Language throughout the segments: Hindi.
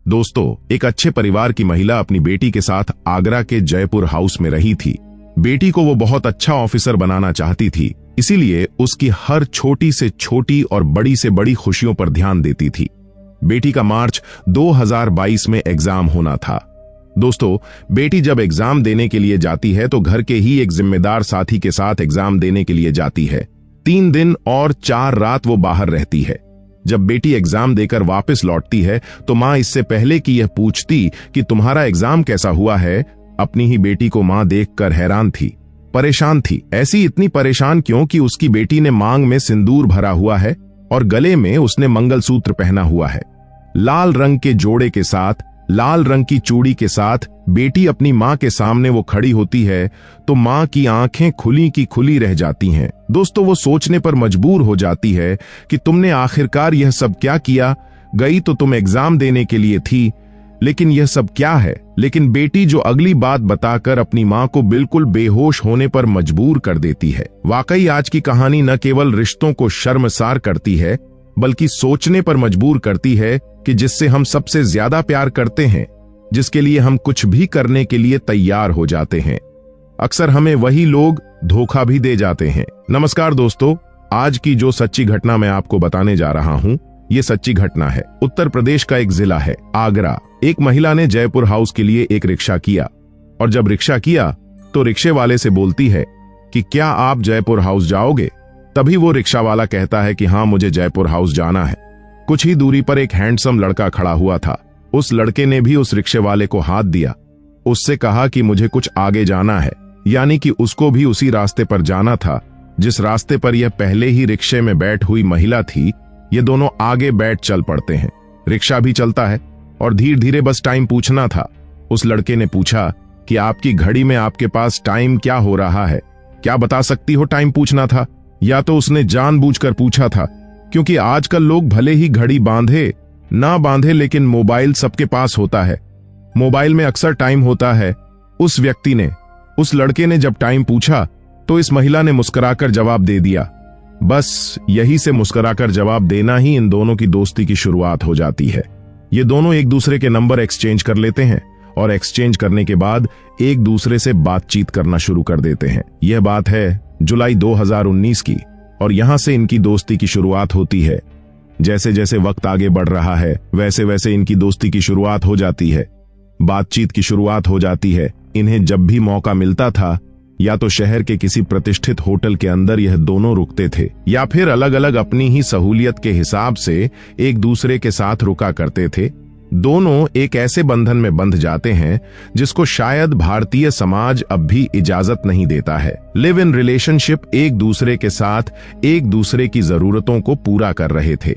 दोस्तों, एक अच्छे परिवार की महिला अपनी बेटी के साथ आगरा के जयपुर हाउस में रही थी। बेटी को वो बहुत अच्छा ऑफिसर बनाना चाहती थी, इसीलिए उसकी हर छोटी से छोटी और बड़ी से बड़ी खुशियों पर ध्यान देती थी। बेटी का मार्च 2022 में एग्जाम होना था। दोस्तों, बेटी जब एग्जाम देने के लिए जाती है तो घर के ही एक जिम्मेदार साथी के साथ एग्जाम देने के लिए जाती है। 3 दिन और 4 रात वो बाहर रहती है। जब बेटी एग्जाम देकर वापस लौटती है तो मां इससे पहले कि यह पूछती कि तुम्हारा एग्जाम कैसा हुआ है, अपनी ही बेटी को मां देखकर हैरान थी, परेशान थी। ऐसी इतनी परेशान क्यों कि उसकी बेटी ने मांग में सिंदूर भरा हुआ है और गले में उसने मंगलसूत्र पहना हुआ है। लाल रंग के जोड़े के साथ, लाल रंग की चूड़ी के साथ बेटी अपनी मां के सामने वो खड़ी होती है तो मां की आंखें खुली की खुली रह जाती हैं। दोस्तों, वो सोचने पर मजबूर हो जाती है कि तुमने आखिरकार यह सब क्या किया। गई तो तुम एग्जाम देने के लिए थी, लेकिन यह सब क्या है। लेकिन बेटी जो अगली बात बताकर अपनी मां को बिल्कुल बेहोश होने पर मजबूर कर देती है। वाकई आज की कहानी न केवल रिश्तों को शर्मसार करती है, बल्कि सोचने पर मजबूर करती है कि जिससे हम सबसे ज्यादा प्यार करते हैं, जिसके लिए हम कुछ भी करने के लिए तैयार हो जाते हैं, अक्सर हमें वही लोग धोखा भी दे जाते हैं। नमस्कार दोस्तों, आज की जो सच्ची घटना मैं आपको बताने जा रहा हूं, ये सच्ची घटना है। उत्तर प्रदेश का एक जिला है आगरा। एक महिला ने जयपुर हाउस के लिए एक रिक्शा किया और जब रिक्शा किया तो रिक्शे वाले से बोलती है कि क्या आप जयपुर हाउस जाओगे। तभी वो रिक्शा वाला कहता है कि हाँ, मुझे जयपुर हाउस जाना है। कुछ ही दूरी पर एक हैंडसम लड़का खड़ा हुआ था। उस लड़के ने भी उस रिक्शे वाले को हाथ दिया, उससे कहा कि मुझे कुछ आगे जाना है, यानी कि उसको भी उसी रास्ते पर जाना था जिस रास्ते पर यह पहले ही रिक्शे में बैठ हुई महिला थी। ये दोनों आगे बैठ चल पड़ते हैं। रिक्शा भी चलता है और धीरे धीरे बस टाइम पूछना था। उस लड़के ने पूछा कि आपकी घड़ी में आपके पास टाइम क्या हो रहा है, क्या बता सकती हो। टाइम पूछना था, या तो उसने जानबूझकर पूछा था, क्योंकि आजकल लोग भले ही घड़ी बांधे ना बांधे, लेकिन मोबाइल सबके पास होता है। मोबाइल में अक्सर टाइम होता है। उस व्यक्ति ने, उस लड़के ने जब टाइम पूछा तो इस महिला ने मुस्कुराकर जवाब दे दिया। बस यही से मुस्कुराकर जवाब देना ही इन दोनों की दोस्ती की शुरुआत हो जाती है। ये दोनों एक दूसरे के नंबर एक्सचेंज कर लेते हैं और एक्सचेंज करने के बाद एक दूसरे से बातचीत करना शुरू कर देते हैं। यह बात है जुलाई 2019 की और यहां से इनकी दोस्ती की शुरुआत होती है। जैसे जैसे वक्त आगे बढ़ रहा है, वैसे वैसे इनकी दोस्ती की शुरुआत हो जाती है, बातचीत की शुरुआत हो जाती है। इन्हें जब भी मौका मिलता था, या तो शहर के किसी प्रतिष्ठित होटल के अंदर यह दोनों रुकते थे, या फिर अलग अलग अपनी ही सहूलियत के हिसाब से एक दूसरे के साथ रुका करते थे। दोनों एक ऐसे बंधन में बंध जाते हैं जिसको शायद भारतीय समाज अब भी इजाजत नहीं देता है। लिव इन रिलेशनशिप, एक दूसरे के साथ एक दूसरे की जरूरतों को पूरा कर रहे थे।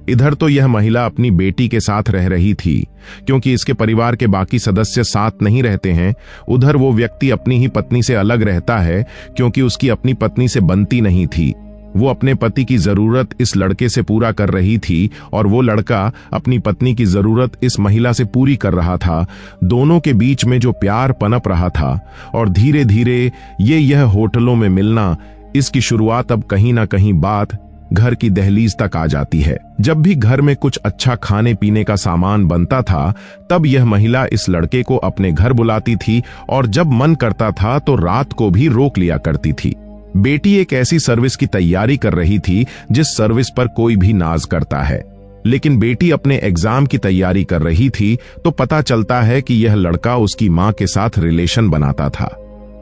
इधर तो यह महिला अपनी बेटी के साथ रह रही थी, क्योंकि इसके परिवार के बाकी सदस्य साथ नहीं रहते हैं। उधर वो व्यक्ति अपनी ही पत्नी से अलग रहता है, क्योंकि उसकी अपनी पत्नी से बनती नहीं थी। वो अपने पति की जरूरत इस लड़के से पूरा कर रही थी और वो लड़का अपनी पत्नी की जरूरत इस महिला से पूरी कर रहा था। दोनों के बीच में जो प्यार पनप रहा था और धीरे धीरे यह होटलों में मिलना, इसकी शुरुआत अब कहीं ना कहीं बात घर की दहलीज तक आ जाती है। जब भी घर में कुछ अच्छा खाने पीने का सामान बनता था, तब यह महिला इस लड़के को अपने घर बुलाती थी और जब मन करता था तो रात को भी रोक लिया करती थी। बेटी एक ऐसी सर्विस की तैयारी कर रही थी जिस सर्विस पर कोई भी नाज करता है, लेकिन बेटी अपने एग्जाम की तैयारी कर रही थी तो पता चलता है कि यह लड़का उसकी मां के साथ रिलेशन बनाता था।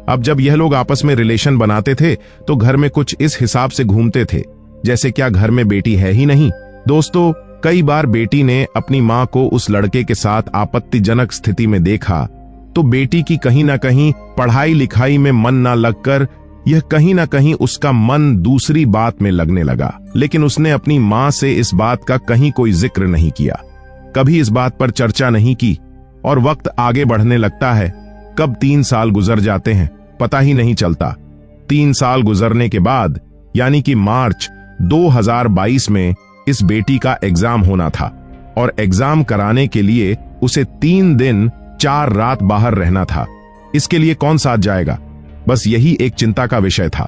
अब जब यह लोग आपस में रिलेशन बनाते थे तो घर में कुछ इस हिसाब से घूमते थे, जैसे क्या घर में बेटी है ही नहीं। दोस्तों, कई बार बेटी ने अपनी मां को उस लड़के के साथ आपत्तिजनक स्थिति में देखा तो बेटी की कहीं ना कहीं पढ़ाई लिखाई में मन ना लगकर यह कहीं ना कहीं उसका मन दूसरी बात में लगने लगा। लेकिन उसने अपनी मां से इस बात का कहीं कोई जिक्र नहीं किया, कभी इस बात पर चर्चा नहीं की और वक्त आगे बढ़ने लगता है। कब 3 साल गुजर जाते हैं पता ही नहीं चलता। 3 साल गुजरने के बाद, यानी कि मार्च 2022 में इस बेटी का एग्जाम होना था और एग्जाम कराने के लिए उसे 3 दिन 4 रात बाहर रहना था। इसके लिए कौन साथ जाएगा, बस यही एक चिंता का विषय था।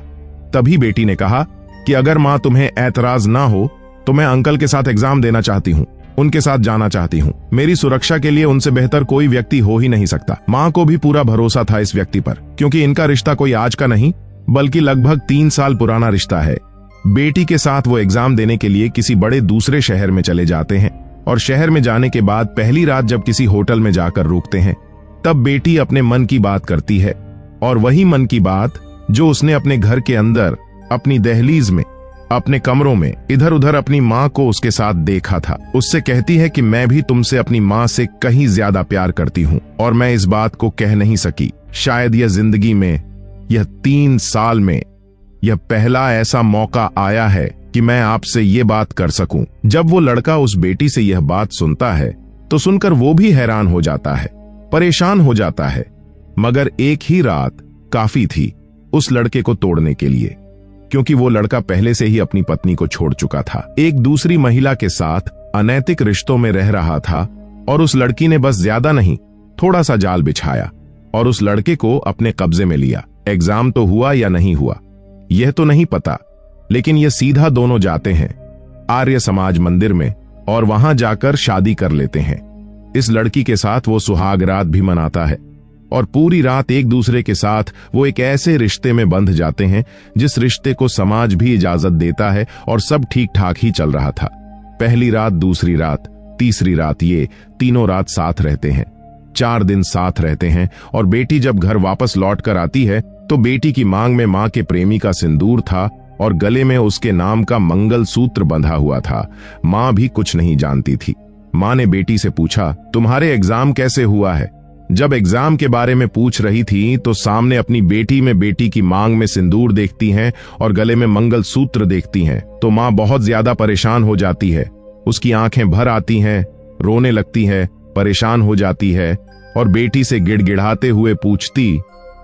तभी बेटी ने कहा कि अगर मां तुम्हें ऐतराज ना हो तो मैं अंकल के साथ एग्जाम देना चाहती हूं। उनके साथ जाना चाहती हूँ। मेरी सुरक्षा के लिए उनसे बेहतर कोई व्यक्ति हो ही नहीं सकता। माँ को भी पूरा भरोसा था इस व्यक्ति पर, क्योंकि इनका रिश्ता कोई आज का नहीं बल्कि लगभग 3 साल पुराना रिश्ता है। बेटी के साथ वो एग्जाम देने के लिए किसी बड़े दूसरे शहर में चले जाते हैं और शहर में जाने के बाद पहली रात जब किसी होटल में जाकर रुकते हैं, तब बेटी अपने मन की बात करती है, और वही मन की बात जो उसने अपने घर के अंदर, अपनी दहलीज में, अपने कमरों में इधर उधर अपनी माँ को उसके साथ देखा था। उससे कहती है कि मैं भी तुमसे अपनी माँ से कहीं ज्यादा प्यार करती हूँ और मैं इस बात को कह नहीं सकी। शायद यह जिंदगी में, यह 3 साल में यह पहला ऐसा मौका आया है कि मैं आपसे ये बात कर सकूं। जब वो लड़का उस बेटी से यह बात सुनता है तो सुनकर वो भी हैरान हो जाता है, परेशान हो जाता है। मगर एक ही रात काफी थी उस लड़के को तोड़ने के लिए, क्योंकि वो लड़का पहले से ही अपनी पत्नी को छोड़ चुका था, एक दूसरी महिला के साथ अनैतिक रिश्तों में रह रहा था, और उस लड़की ने बस ज्यादा नहीं थोड़ा सा जाल बिछाया और उस लड़के को अपने कब्जे में लिया। एग्जाम तो हुआ या नहीं हुआ यह तो नहीं पता, लेकिन ये सीधा दोनों जाते हैं आर्य समाज मंदिर में और वहां जाकर शादी कर लेते हैं। इस लड़की के साथ वो सुहाग रात भी मनाता है और पूरी रात एक दूसरे के साथ वो एक ऐसे रिश्ते में बंध जाते हैं जिस रिश्ते को समाज भी इजाजत देता है, और सब ठीक ठाक ही चल रहा था। पहली रात, दूसरी रात, तीसरी रात, ये तीनों रात साथ रहते हैं। 4 दिन साथ रहते हैं और बेटी जब घर वापस लौट कर आती है तो बेटी की मांग में मां के प्रेमी का सिंदूर था और गले में उसके नाम का मंगल सूत्र बंधा हुआ था। मां भी कुछ नहीं जानती थी। मां ने बेटी से पूछा, तुम्हारे एग्जाम कैसे हुआ है? जब एग्जाम के बारे में पूछ रही थी तो सामने अपनी बेटी में बेटी की मांग में सिंदूर देखती हैं और गले में मंगल सूत्र देखती हैं तो मां बहुत ज्यादा परेशान हो जाती है। उसकी आंखें भर आती हैं, रोने लगती है, परेशान हो जाती है और बेटी से गिड़गिड़ाते हुए पूछती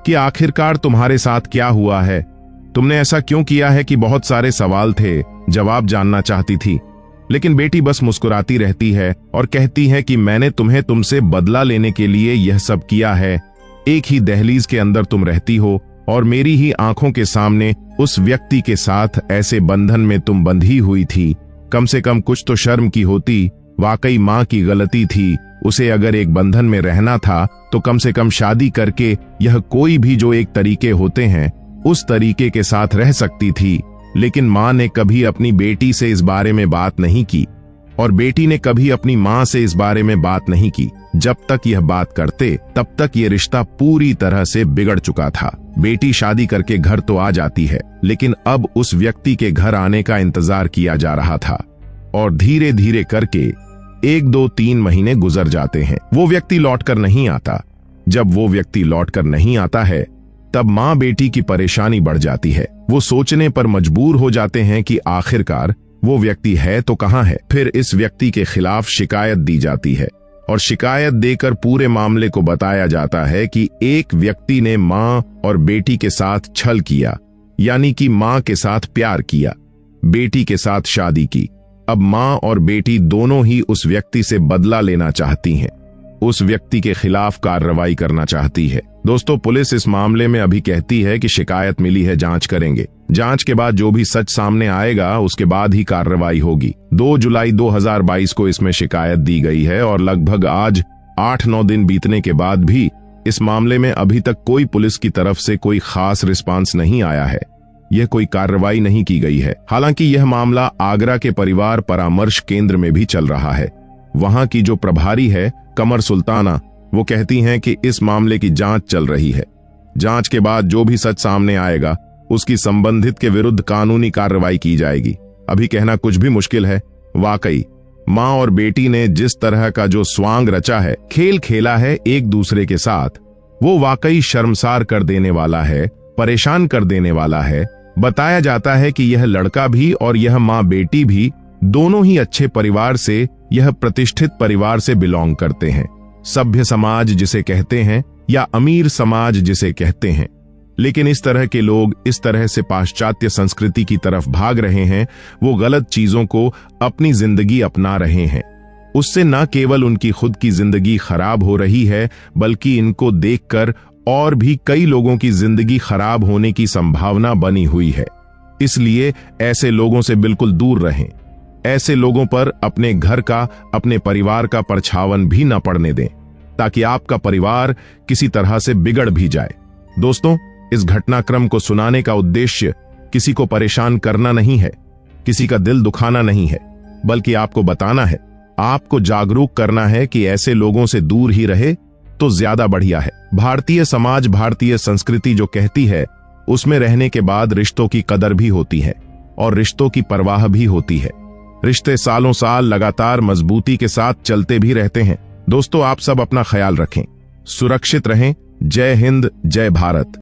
कि आखिरकार तुम्हारे साथ क्या हुआ है? तुमने ऐसा क्यों किया है? कि बहुत सारे सवाल थे, जवाब जानना चाहती थी, लेकिन बेटी बस मुस्कुराती रहती है और कहती है कि मैंने तुम्हें तुमसे बदला लेने के लिए यह सब किया है। एक ही दहलीज के अंदर तुम रहती हो और मेरी ही आंखों के सामने उस व्यक्ति के साथ ऐसे बंधन में तुम बंधी हुई थी। कम से कम कुछ तो शर्म की होती। वाकई मां की गलती थी। उसे अगर एक बंधन में रहना था तो कम से कम शादी करके यह कोई भी जो एक तरीके होते हैं उस तरीके के साथ रह सकती थी। लेकिन मां ने कभी अपनी बेटी से इस बारे में बात नहीं की और बेटी ने कभी अपनी मां से इस बारे में बात नहीं की। जब तक यह बात करते तब तक यह रिश्ता पूरी तरह से बिगड़ चुका था। बेटी शादी करके घर तो आ जाती है, लेकिन अब उस व्यक्ति के घर आने का इंतजार किया जा रहा था और धीरे धीरे करके 1, 2, 3 महीने गुजर जाते हैं। वो व्यक्ति लौटकर नहीं आता। जब वो व्यक्ति लौटकर नहीं आता है तब मां बेटी की परेशानी बढ़ जाती है। वो सोचने पर मजबूर हो जाते हैं कि आखिरकार वो व्यक्ति है तो कहां है। फिर इस व्यक्ति के खिलाफ शिकायत दी जाती है और शिकायत देकर पूरे मामले को बताया जाता है कि एक व्यक्ति ने मां और बेटी के साथ छल किया, यानी कि मां के साथ प्यार किया, बेटी के साथ शादी की। अब मां और बेटी दोनों ही उस व्यक्ति से बदला लेना चाहती हैं, उस व्यक्ति के खिलाफ कार्रवाई करना चाहती है। दोस्तों, पुलिस इस मामले में अभी कहती है कि शिकायत मिली है, जांच करेंगे। जांच के बाद जो भी सच सामने आएगा उसके बाद ही कार्रवाई होगी। 2 जुलाई 2022 को इसमें शिकायत दी गई है और लगभग आज 8-9 दिन बीतने के बाद भी इस मामले में अभी तक कोई पुलिस की तरफ से कोई खास रिस्पांस नहीं आया है। यह कोई कार्रवाई नहीं की गई है। हालांकि यह मामला आगरा के परिवार परामर्श केंद्र में भी चल रहा है। वहां की जो प्रभारी है कमर सुल्ताना, वो कहती हैं कि इस मामले की जांच चल रही है। जांच के बाद जो भी सच सामने आएगा उसकी संबंधित के विरुद्ध कानूनी कार्रवाई की जाएगी। अभी कहना कुछ भी मुश्किल है। वाकई मां और बेटी ने जिस तरह का जो स्वांग रचा है, खेल खेला है एक दूसरे के साथ, वो वाकई शर्मसार कर देने वाला है, परेशान कर देने वाला है। बताया जाता है कि यह लड़का भी और यह मां बेटी भी दोनों ही अच्छे परिवार से, यह प्रतिष्ठित परिवार से बिलोंग करते हैं, सभ्य समाज जिसे कहते हैं या अमीर समाज जिसे कहते हैं। लेकिन इस तरह के लोग इस तरह से पाश्चात्य संस्कृति की तरफ भाग रहे हैं, वो गलत चीजों को अपनी जिंदगी अपना रहे हैं। उससे न केवल उनकी खुद की जिंदगी खराब हो रही है, बल्कि इनको देखकर और भी कई लोगों की जिंदगी खराब होने की संभावना बनी हुई है। इसलिए ऐसे लोगों से बिल्कुल दूर रहें। ऐसे लोगों पर अपने घर का, अपने परिवार का परछावन भी न पड़ने दें, ताकि आपका परिवार किसी तरह से बिगड़ भी जाए। दोस्तों, इस घटनाक्रम को सुनाने का उद्देश्य किसी को परेशान करना नहीं है, किसी का दिल दुखाना नहीं है, बल्कि आपको बताना है, आपको जागरूक करना है कि ऐसे लोगों से दूर ही रहे तो ज्यादा बढ़िया है। भारतीय समाज, भारतीय संस्कृति जो कहती है, उसमें रहने के बाद रिश्तों की कदर भी होती है और रिश्तों की परवाह भी होती है। रिश्ते सालों साल लगातार मजबूती के साथ चलते भी रहते हैं। दोस्तों, आप सब अपना ख्याल रखें, सुरक्षित रहें। जय हिंद, जय भारत।